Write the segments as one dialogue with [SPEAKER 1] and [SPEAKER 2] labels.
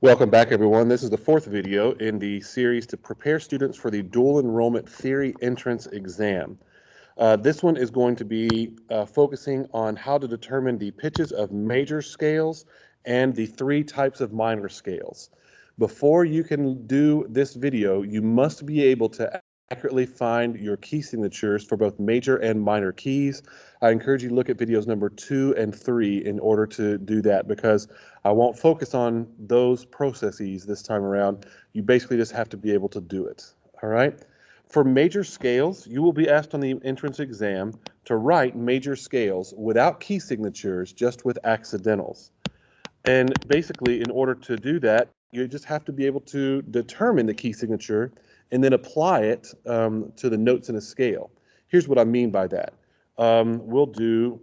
[SPEAKER 1] Welcome back, everyone. This is the fourth video in the series to prepare students for the dual enrollment theory entrance exam. This one is going to be focusing on how to determine the pitches of major scales and the three types of minor scales. Before you can do this video, you must be able to accurately find your key signatures for both major and minor keys. I encourage you to look at videos number 2 and 3 in order to do that, because I won't focus on those processes this time around. You basically just have to be able to do it. All right. For major scales, you will be asked on the entrance exam to write major scales without key signatures, just with accidentals. And basically, in order to do that, you just have to be able to determine the key signature and then apply it to the notes in a scale. Here's what I mean by that. We'll do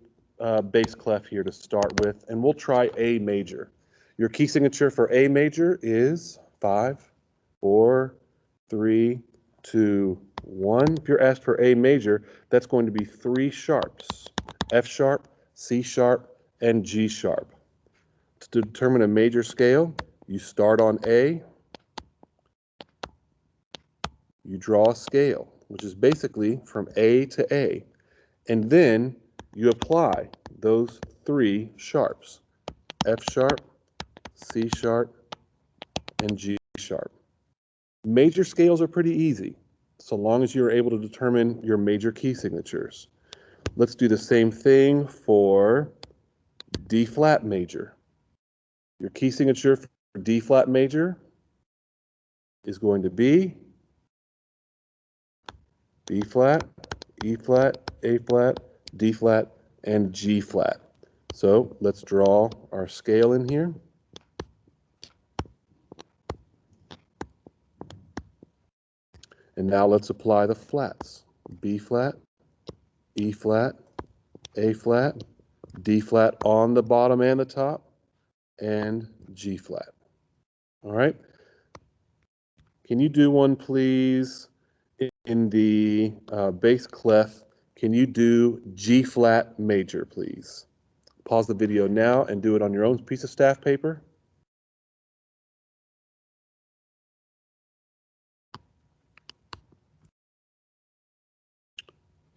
[SPEAKER 1] bass clef here to start with, and we'll try A major. Your key signature for A major is 5, 4, 3, 2, 1. If you're asked for A major, that's going to be 3 sharps: F sharp, C sharp, and G sharp. To determine a major scale, you start on A, you draw a scale, which is basically from A to A, and then you apply those 3 sharps: F sharp, C sharp, and G sharp. Major scales are pretty easy, so long as you're able to determine your major key signatures. Let's do the same thing for D flat major. Your key signature for D flat major is going to be B flat, E flat, A flat, D flat, and G flat. So let's draw our scale in here. And now let's apply the flats: B flat, E flat, A flat, D flat on the bottom and the top, and G flat. All right. Can you do one, please, in the bass clef? Can you do G flat major, please? Pause the video now and do it on your own piece of staff paper.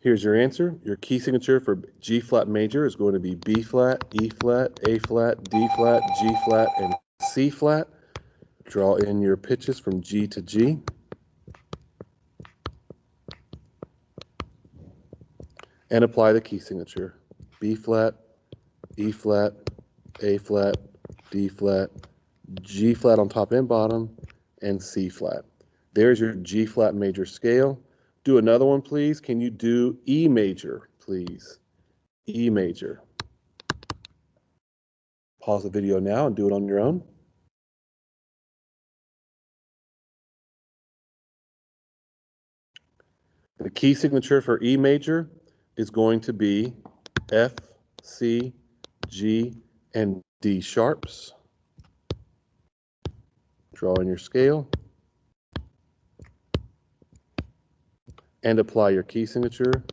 [SPEAKER 1] Here's your answer. Your key signature for G flat major is going to be B flat, E flat, A flat, D flat, G flat, and C flat. Draw in your pitches from G to G. And apply the key signature: B flat, E flat, A flat, D flat, G flat on top and bottom, and C flat. There's your G flat major scale. Do another one, please. Can you do E major, please? E major. Pause the video now and do it on your own. The key signature for E major is going to be F, C, G, and D sharps. Draw in your scale and apply your key signature: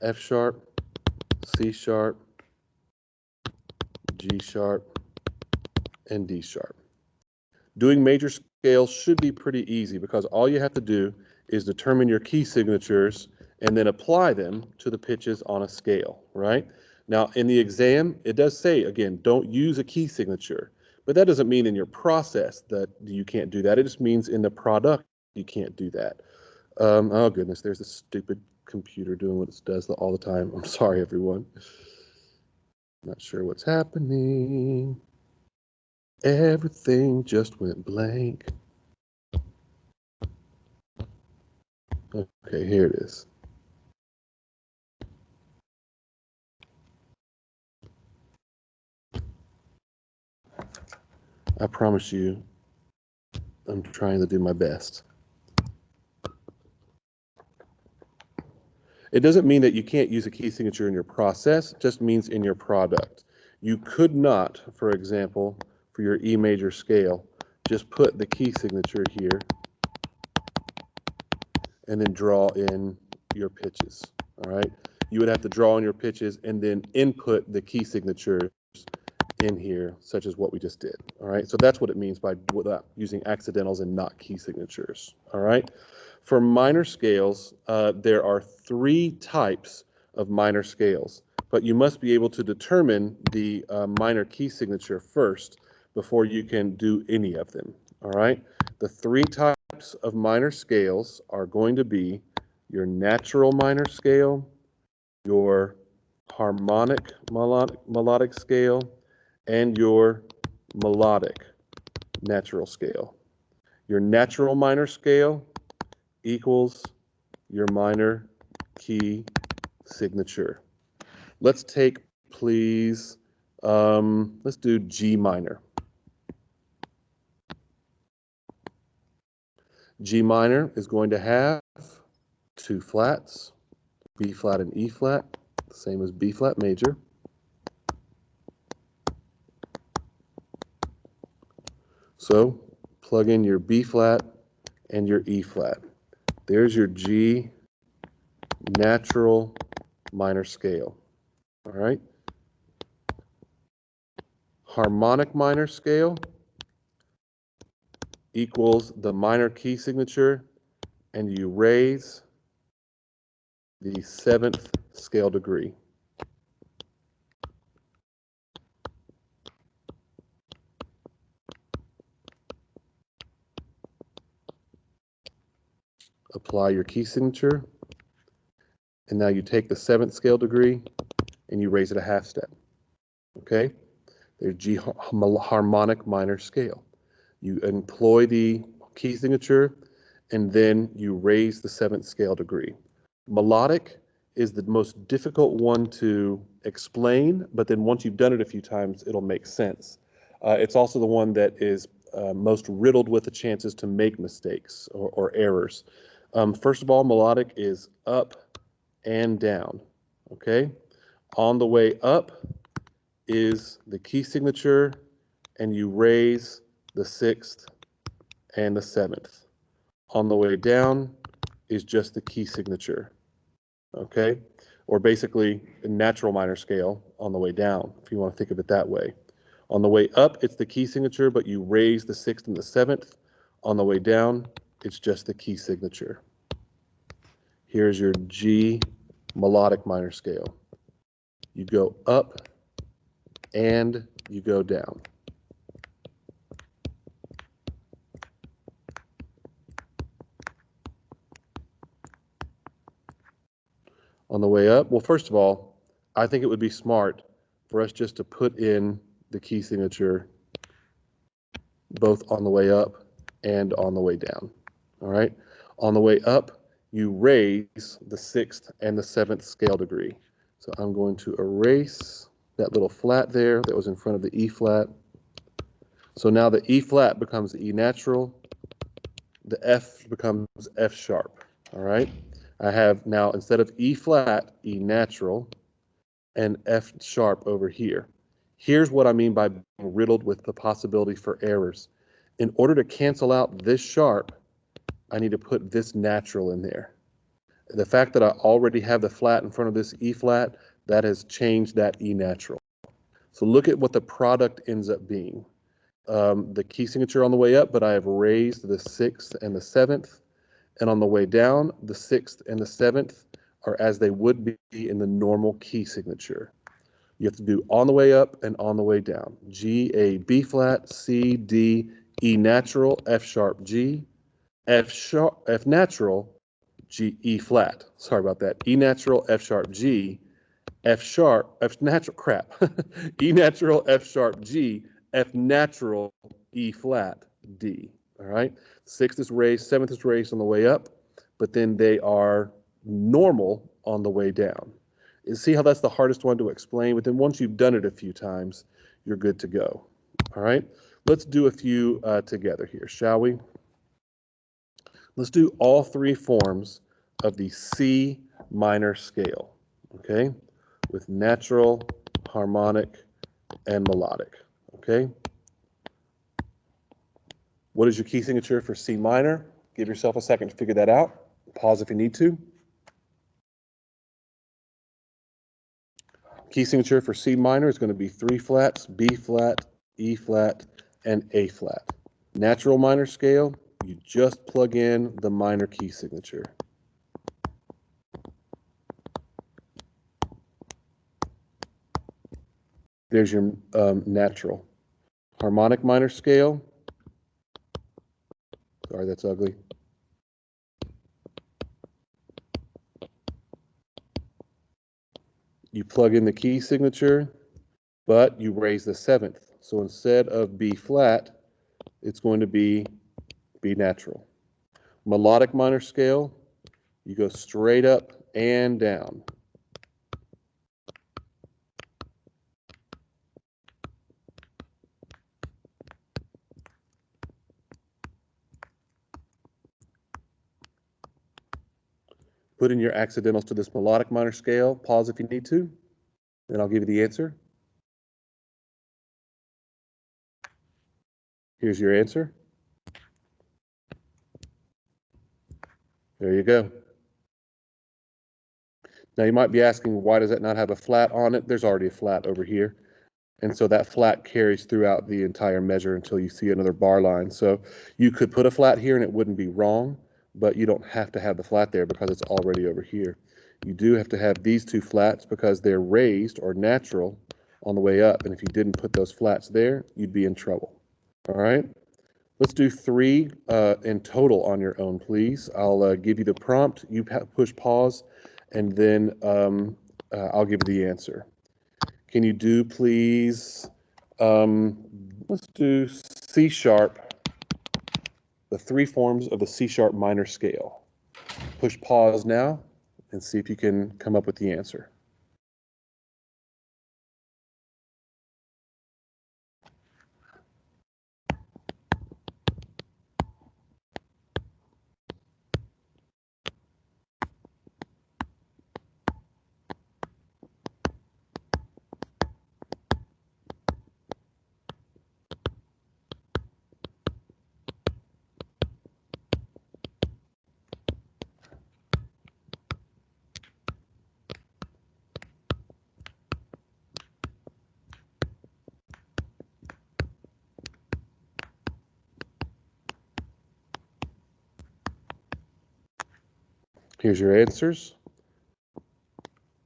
[SPEAKER 1] F sharp, C sharp, G sharp, and D sharp. Doing major scales should be pretty easy, because all you have to do is determine your key signatures and then apply them to the pitches on a scale, right? Now, in the exam, it does say, again, don't use a key signature, but that doesn't mean in your process that you can't do that. It just means in the product you can't do that. Oh goodness, there's this stupid computer doing what it does all the time. I'm sorry, everyone. Not sure what's happening. Everything just went blank. Okay, here it is. I promise you, I'm trying to do my best. It doesn't mean that you can't use a key signature in your process, it just means in your product. You could not, for example, for your E major scale, just put the key signature here and then draw in your pitches, all right? You would have to draw in your pitches and then input the key signatures in here, such as what we just did. All right, so that's what it means by using accidentals and not key signatures. All right, for minor scales, there are 3 types of minor scales, but you must be able to determine the minor key signature first before you can do any of them. All right, the 3 types of minor scales are going to be your natural minor scale, your harmonic melodic scale, and your melodic natural scale. Your natural minor scale equals your minor key signature. Let's take, please, let's do G minor. G minor is going to have 2 flats, B flat and E flat, same as B flat major. So plug in your B flat and your E flat. There's your G natural minor scale. All right. Harmonic minor scale equals the minor key signature, and you raise the 7th scale degree. Apply your key signature, and now you take the 7th scale degree and you raise it a half step. Okay? There's G harmonic minor scale. You employ the key signature, and then you raise the 7th scale degree. Melodic is the most difficult one to explain, but then once you've done it a few times, it'll make sense. It's also the one that is most riddled with the chances to make mistakes or errors. First of all, melodic is up and down, okay? On the way up is the key signature, and you raise the 6th and the 7th. On the way down is just the key signature, okay? Or basically a natural minor scale on the way down, if you want to think of it that way. On the way up, it's the key signature, but you raise the 6th and the 7th. On the way down, it's just the key signature. Here's your G melodic minor scale. You go up and you go down. On the way up, well, first of all, I think it would be smart for us just to put in the key signature both on the way up and on the way down. All right. On the way up, you raise the 6th and the 7th scale degree. So I'm going to erase that little flat there that was in front of the E flat. So now the E flat becomes the E natural, the F becomes F sharp. All right. I have now, instead of E flat, E natural, and F sharp over here. Here's what I mean by being riddled with the possibility for errors. In order to cancel out this sharp, I need to put this natural in there. The fact that I already have the flat in front of this E flat, that has changed that E natural. So look at what the product ends up being. The key signature on the way up, but I have raised the 6th and the 7th. And on the way down, the 6th and the 7th are as they would be in the normal key signature. You have to do on the way up and on the way down. G, A, B flat, C, D, E natural, F sharp, G, F sharp, F natural, G, E flat. Sorry about that. E natural, F sharp, G, F sharp, F natural, crap. E natural, F sharp, G, F natural, E flat, D. All right. 6th is raised, 7th is raised on the way up, but then they are normal on the way down. You see how that's the hardest one to explain, but then once you've done it a few times, you're good to go. All right. Let's do a few together here, shall we? Let's do all 3 forms of the C minor scale, okay, with natural, harmonic, and melodic, okay? What is your key signature for C minor? Give yourself a second to figure that out. Pause if you need to. Key signature for C minor is going to be 3 flats, B flat, E flat, and A flat. Natural minor scale, you just plug in the minor key signature. There's your natural. Harmonic minor scale, sorry, that's ugly. You plug in the key signature, but you raise the 7th. So instead of B flat, it's going to be B natural. Melodic minor scale, you go straight up and down. Put in your accidentals to this melodic minor scale. Pause if you need to, then I'll give you the answer. Here's your answer. There you go. Now you might be asking, why does that not have a flat on it? There's already a flat over here. And so that flat carries throughout the entire measure until you see another bar line. So you could put a flat here and it wouldn't be wrong, but you don't have to have the flat there because it's already over here. You do have to have these 2 flats because they're raised or natural on the way up. And if you didn't put those flats there, you'd be in trouble. All right. Let's do 3 in total on your own, please. I'll give you the prompt. You push pause, and then I'll give you the answer. Can you do, please, let's do C sharp, the 3 forms of the C sharp minor scale. Push pause now and see if you can come up with the answer. Here's your answers.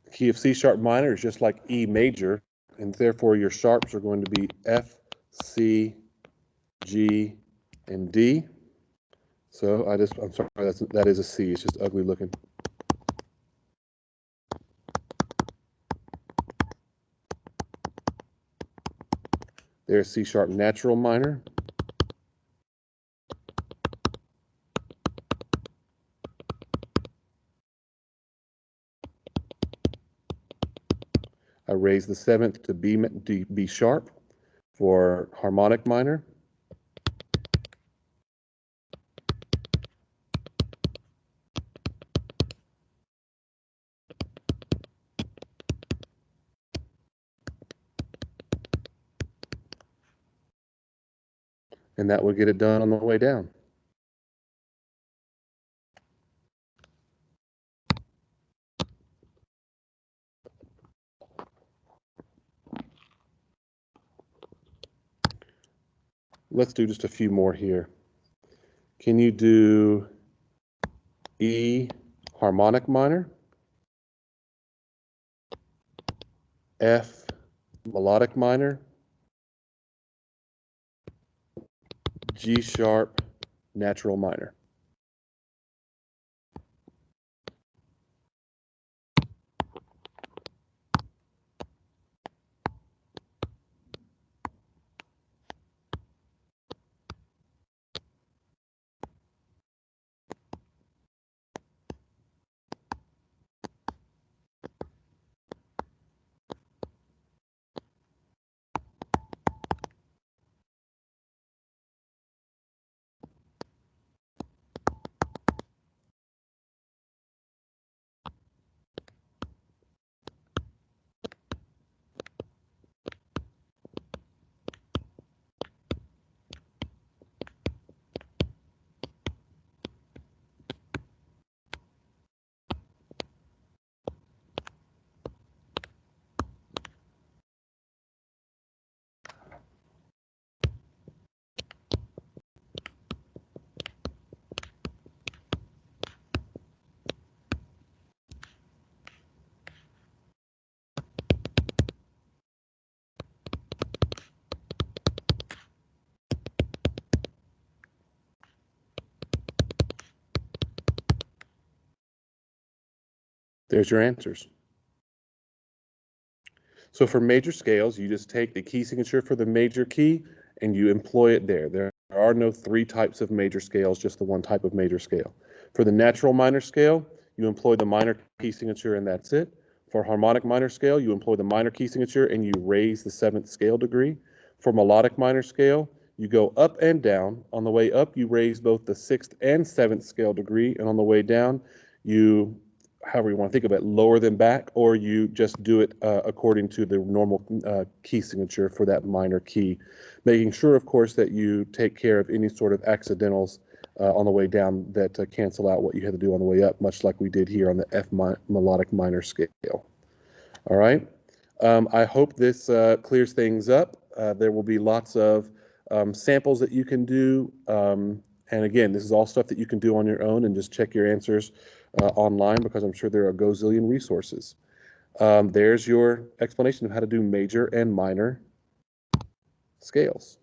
[SPEAKER 1] The key of C sharp minor is just like E major, and therefore your sharps are going to be F, C, G, and D. So I'm sorry, that is a C. It's just ugly looking. There's C sharp natural minor. I raise the 7th to B sharp for harmonic minor. And that would get it done on the way down. Let's do just a few more here. Can you do E harmonic minor, F melodic minor, G sharp natural minor? There's your answers. So for major scales, you just take the key signature for the major key and you employ it there. There are no three types of major scales, just the one type of major scale. For the natural minor scale, you employ the minor key signature and that's it. For harmonic minor scale, you employ the minor key signature and you raise the 7th scale degree. For melodic minor scale, you go up and down. On the way up, you raise both the 6th and 7th scale degree, and on the way down, you, however you want to think of it, lower them back, or you just do it according to the normal key signature for that minor key, making sure, of course, that you take care of any sort of accidentals on the way down that cancel out what you had to do on the way up, much like we did here on the F melodic minor scale. All right. I hope this clears things up. There will be lots of samples that you can do. And again, this is all stuff that you can do on your own and just check your answers online because I'm sure there are a gazillion resources. There's your explanation of how to do major and minor scales.